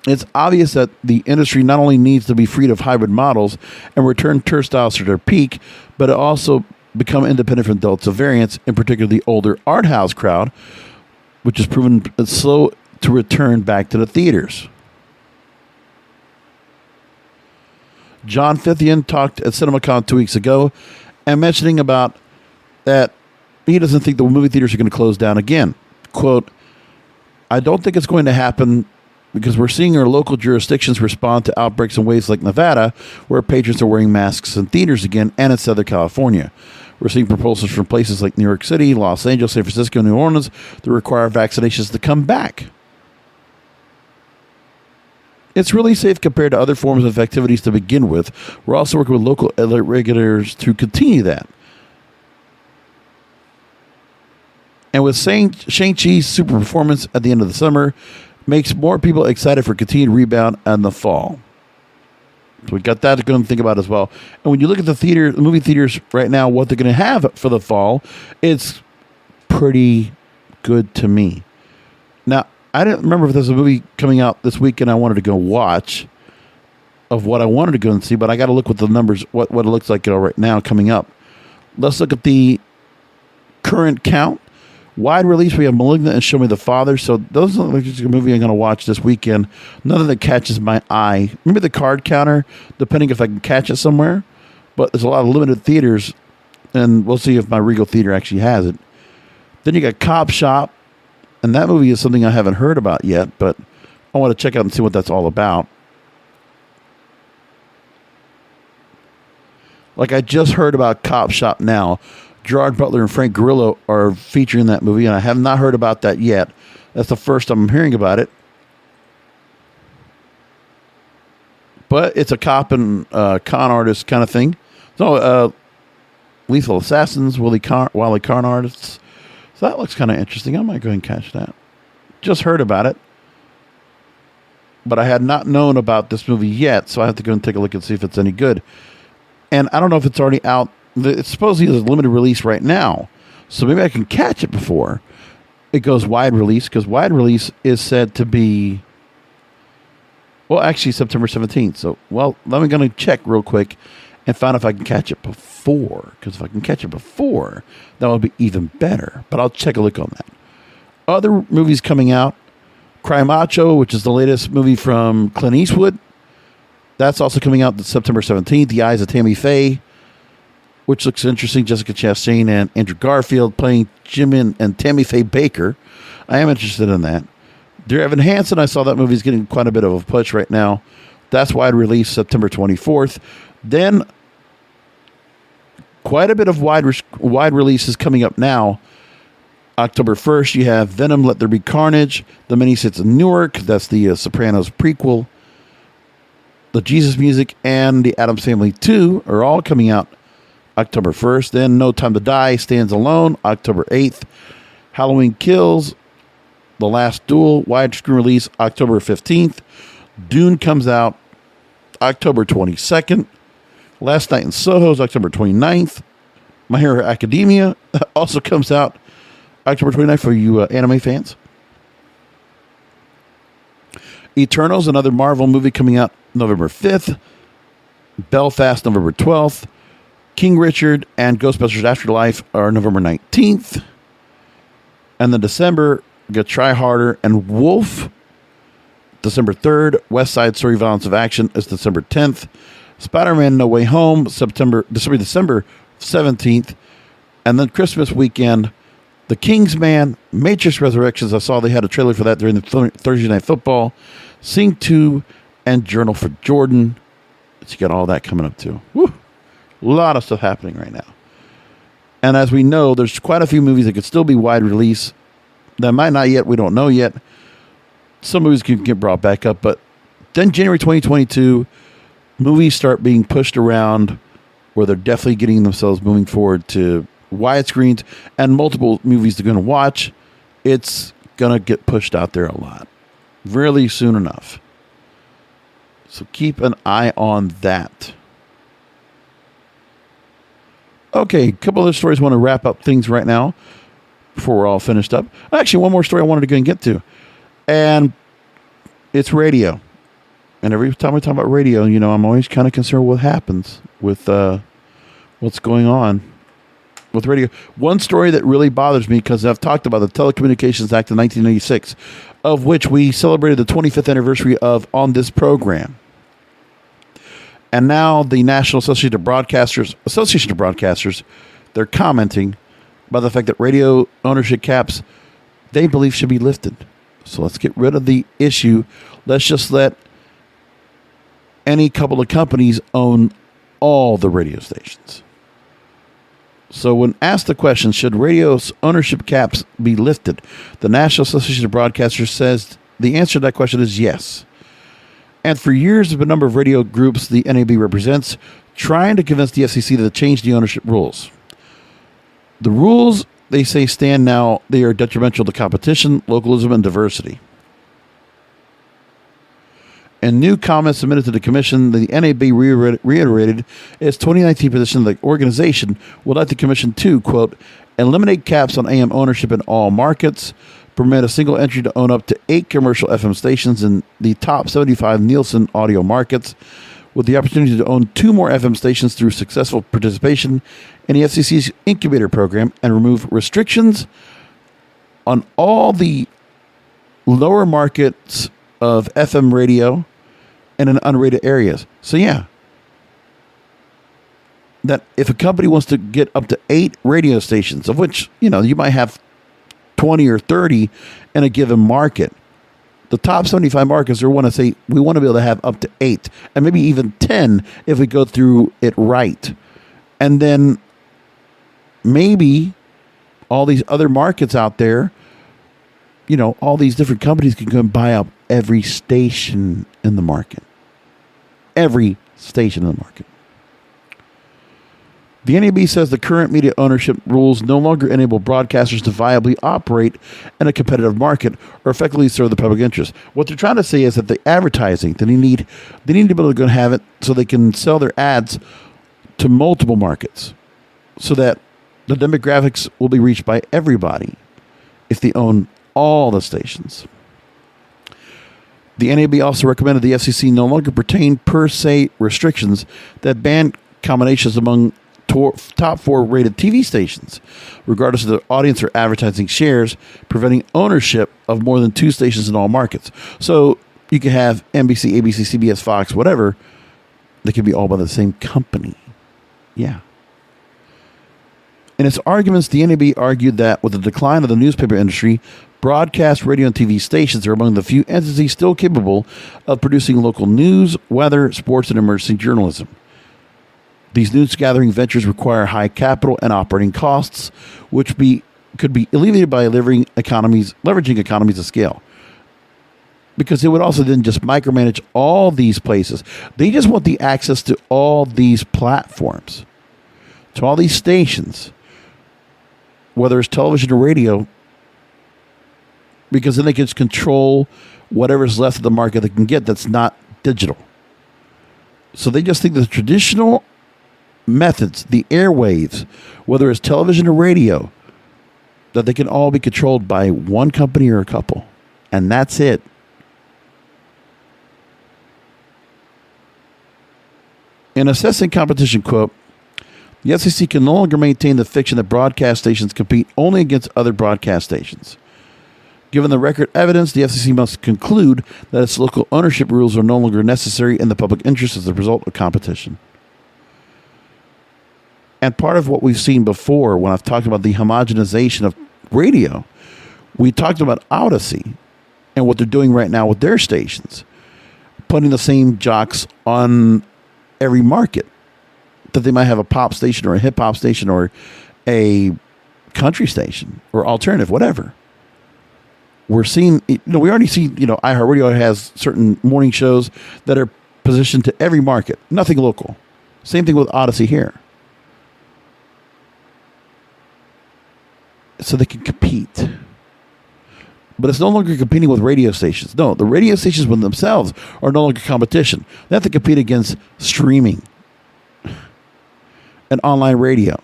It's obvious that the industry not only needs to be freed of hybrid models and return turnstiles to their peak, but it also become independent from Delta variants, in particular the older art house crowd, which has proven slow to return back to the theaters. John Fithian talked at CinemaCon 2 weeks ago and mentioning about that he doesn't think the movie theaters are going to close down again. Quote, I don't think it's going to happen because we're seeing our local jurisdictions respond to outbreaks in ways like Nevada, where patrons are wearing masks in theaters again, and in Southern California. We're seeing proposals from places like New York City, Los Angeles, San Francisco, and New Orleans that require vaccinations to come back. It's really safe compared to other forms of activities to begin with. We're also working with local regulators to continue that. And with Shang-Chi's super performance at the end of the summer, makes more people excited for continued rebound in the fall. So we got that to go and think about as well. And when you look at the movie theaters right now, what they're going to have for the fall, it's pretty good to me. Now, I didn't remember if there's a movie coming out this weekend I wanted to go watch. of what I wanted to go and see, but I got to look with the numbers, what it looks like right now coming up. Let's look at the current count. Wide release, we have Malignant and Show Me the Father. So those are the movie I'm going to watch this weekend. Nothing that catches my eye. Maybe the card counter, depending if I can catch it somewhere. But there's a lot of limited theaters, and we'll see if my Regal Theater actually has it. Then you got Cop Shop, and that movie is something I haven't heard about yet, but I want to check out and see what that's all about. Like, I just heard about Cop Shop now. Gerard Butler and Frank Grillo are featuring that movie, and I have not heard about that yet. That's the first I'm hearing about it. But it's a cop and con artist kind of thing. So, Lethal Assassins, Wily Con Artists. So that looks kind of interesting. I might go ahead and catch that. Just heard about it. But I had not known about this movie yet, so I have to go and take a look and see if it's any good. And I don't know if it's already out. It's supposedly a limited release right now. So maybe I can catch it before it goes wide release, because wide release is said to be, well, actually September 17th. So, well, let me going to check real quick and find out if I can catch it before. Because if I can catch it before, that would be even better. But I'll check a look on that. Other movies coming out. Cry Macho, which is the latest movie from Clint Eastwood. That's also coming out September 17th. The Eyes of Tammy Faye, which looks interesting. Jessica Chastain and Andrew Garfield playing Jim and Tammy Faye Baker. I am interested in that. Dear Evan Hansen, I saw that movie's getting quite a bit of a push right now. That's wide release September 24th. Then quite a bit of wide releases coming up now. October 1st, you have Venom, Let There Be Carnage, The Many Sits in Newark. That's the Sopranos prequel. The Jesus Music and The Addams Family 2 are all coming out October 1st. Then No Time to Die stands alone, October 8th. Halloween Kills, The Last Duel, widescreen release, October 15th. Dune comes out October 22nd. Last Night in Soho is October 29th. My Hero Academia also comes out October 29th for you anime fans. Eternals, another Marvel movie coming out November 5th. Belfast, November 12th. King Richard and Ghostbusters Afterlife are November 19th. And then December, we got Try Harder and Wolf. December 3rd. West Side Story Violence of Action is December 10th. Spider-Man No Way Home, December 17th. And then Christmas weekend, The Kingsman, Matrix Resurrections. I saw they had a trailer for that during the Thursday Night Football. Sing 2 and Journal for Jordan. So you got all that coming up too. Woo! A lot of stuff happening right now. And as we know, there's quite a few movies that could still be wide release. That might not yet. We don't know yet. Some movies can get brought back up. But then January 2022, movies start being pushed around where they're definitely getting themselves moving forward to widescreens and multiple movies they're going to watch. It's going to get pushed out there a lot. Really soon enough. So keep an eye on that. Okay, a couple other stories I want to wrap up things right now before we're all finished up. Actually, one more story I wanted to go and get to. And it's radio. And every time we talk about radio, you know, I'm always kind of concerned with what happens with what's going on with radio. One story that really bothers me, because I've talked about the Telecommunications Act of 1996, of which we celebrated the 25th anniversary of on this program. And now the National Association of Broadcasters, they're commenting about the fact that radio ownership caps, they believe, should be lifted. So let's get rid of the issue. Let's just let any couple of companies own all the radio stations. So when asked the question, should radio ownership caps be lifted, the National Association of Broadcasters says the answer to that question is yes. And for years, there's been a number of radio groups the NAB represents trying to convince the FCC to change the ownership rules. The rules, they say, stand now, they are detrimental to competition, localism, and diversity. In new comments submitted to the commission, the NAB reiterated its 2019 position that the organization would like the commission to, quote, eliminate caps on AM ownership in all markets, permit a single entry to own up to 8 commercial FM stations in the top 75 Nielsen audio markets, with the opportunity to own 2 more FM stations through successful participation in the FCC's incubator program and remove restrictions on all the lower markets of FM radio and in unrated areas. So yeah, that if a company wants to get up to 8 radio stations, of which, you might have 20 or 30 in a given market, the top 75 markets are want to say, we want to be able to have up to 8 and maybe even 10 if we go through it right. And then maybe all these other markets out there, all these different companies can go and buy up every station in the market. Every station in the market. The NAB says the current media ownership rules no longer enable broadcasters to viably operate in a competitive market or effectively serve the public interest. What they're trying to say is that the advertising that they need to be able to go and have it so they can sell their ads to multiple markets, so that the demographics will be reached by everybody if they own all the stations. The NAB also recommended the FCC no longer pertain per se restrictions that ban combinations among top 4 rated TV stations, regardless of the audience or advertising shares, preventing ownership of more than 2 stations in all markets. So you can have NBC, ABC, CBS, Fox, whatever. They could be all by the same company. Yeah. In its arguments, the NAB argued that with the decline of the newspaper industry, broadcast radio and TV stations are among the few entities still capable of producing local news, weather, sports, and emergency journalism. These news-gathering ventures require high capital and operating costs, which could be alleviated by leveraging economies of scale. Because it would also then just micromanage all these places. They just want the access to all these platforms, to all these stations, whether it's television or radio, because then they can just control whatever's left of the market they can get that's not digital. So they just think the traditional methods, the airwaves, whether it's television or radio, that they can all be controlled by one company or a couple. And that's it. In assessing competition, quote, the FCC can no longer maintain the fiction that broadcast stations compete only against other broadcast stations. Given the record evidence, the FCC must conclude that its local ownership rules are no longer necessary in the public interest as a result of competition. And part of what we've seen before when I've talked about the homogenization of radio, we talked about Odyssey and what they're doing right now with their stations, putting the same jocks on every market, that they might have a pop station or a hip hop station or a country station or alternative, whatever. We're seeing, we already see, iHeartRadio has certain morning shows that are positioned to every market, nothing local. Same thing with Odyssey here. So they can compete. But it's no longer competing with radio stations. No, the radio stations with themselves are no longer competition. They have to compete against streaming and online radio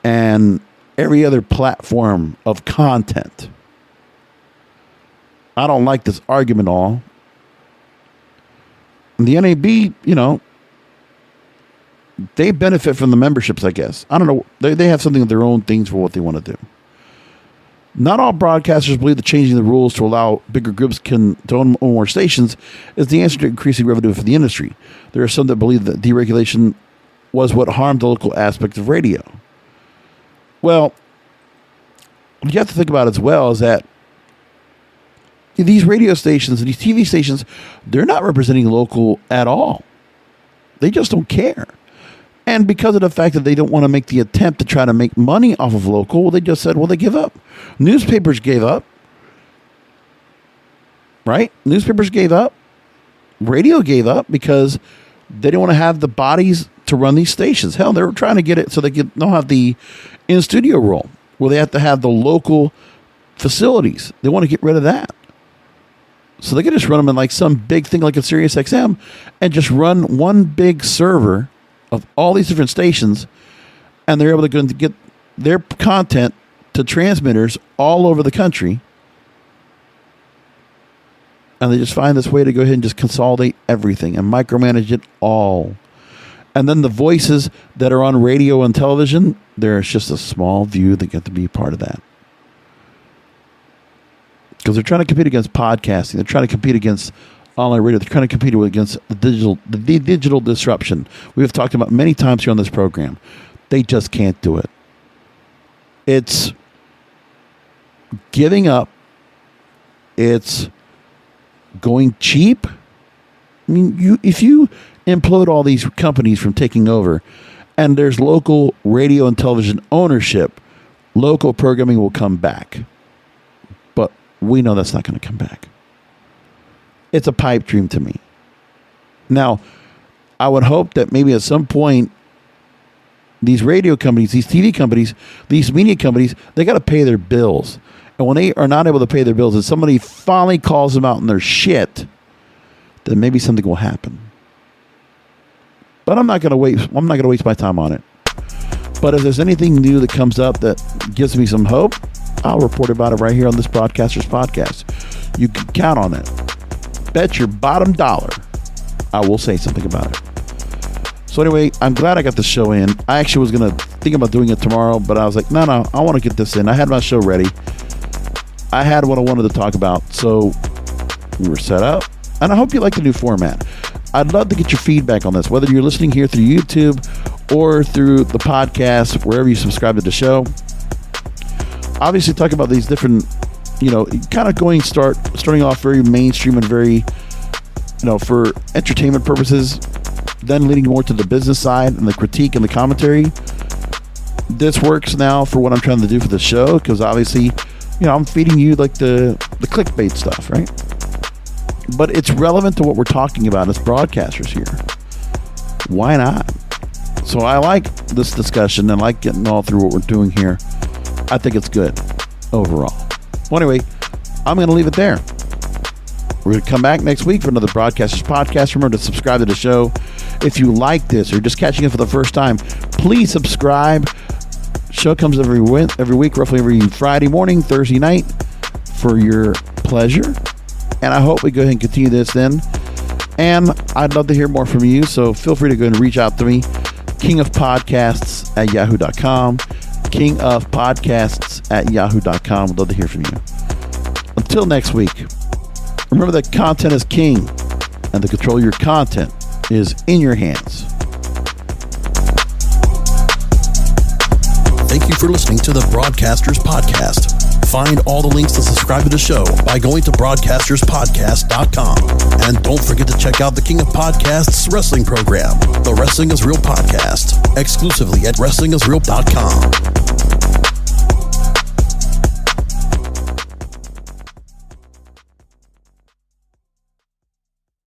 and every other platform of content. I don't like this argument at all. And the NAB, they benefit from the memberships, I guess. I don't know. They have something of their own things for what they want to do. Not all broadcasters believe that changing the rules to allow bigger groups to own more stations is the answer to increasing revenue for the industry. There are some that believe that deregulation was what harmed the local aspect of radio. Well, what you have to think about as well is that these radio stations and these TV stations, they're not representing local at all. They just don't care. And because of the fact that they don't want to make the attempt to try to make money off of local, they just said, well, they give up. Newspapers gave up. Right? Newspapers gave up. Radio gave up because they didn't want to have the bodies to run these stations. Hell, they were trying to get it so they don't have the in-studio role where they have to have the local facilities. They want to get rid of that. So they can just run them in like some big thing like a Sirius XM and just run one big server of all these different stations, and they're able to go and get their content to transmitters all over the country And they just find this way to go ahead and just consolidate everything and micromanage it all. And then the voices that are on radio and television, there's just a small few that get to be part of that. Because they're trying to compete against podcasting. They're trying to compete against online radio. They're trying to compete against the digital disruption we have talked about many times here on this program. They just can't do it. It's giving up. It's going cheap. I mean, if you implode all these companies from taking over, and there's local radio and television ownership, local programming will come back. But we know that's not going to come back. It's a pipe dream to me. Now, I would hope that maybe at some point, these radio companies, these TV companies, these media companies, they got to pay their bills. And when they are not able to pay their bills and somebody finally calls them out in their shit, then maybe something will happen. But I'm not going to waste my time on it. But if there's anything new that comes up that gives me some hope, I'll report about it right here on this Broadcasters Podcast. You can count on it. Bet your bottom dollar I will say something about it. So anyway, I'm glad I got the show in. I actually was going to think about doing it tomorrow, but I was like, no, I want to get this in. I had my show ready. I had what I wanted to talk about, so we were set up. And I hope you like the new format. I'd love to get your feedback on this, whether you're listening here through YouTube or through the podcast, wherever you subscribe to the show. Obviously, talk about these different, kind of starting off very mainstream and very, for entertainment purposes, then leading more to the business side and the critique and the commentary. This works now for what I'm trying to do for the show, because obviously, I'm feeding you like the clickbait stuff, right? But it's relevant to what we're talking about as broadcasters here. Why not? So I like this discussion and like getting all through what we're doing here. I think it's good overall. Well, anyway, I'm going to leave it there. We're going to come back next week for another Broadcasters Podcast. Remember to subscribe to the show. If you like this or just catching it for the first time, please subscribe. Show comes every week, roughly every Friday morning, Thursday night, for your pleasure. And I hope we go ahead and continue this then. And I'd love to hear more from you, so feel free to go ahead and reach out to me. kingofpodcasts@yahoo.com. kingofpodcasts@yahoo.com. Would love to hear from you. Until next week, remember that content is king, and the control of your content is in your hands. Thank you for listening to the Broadcasters Podcast. Find all the links to subscribe to the show by going to broadcasterspodcast.com. And don't forget to check out the King of Podcasts wrestling program, the Wrestling is Real podcast, exclusively at wrestlingisreal.com.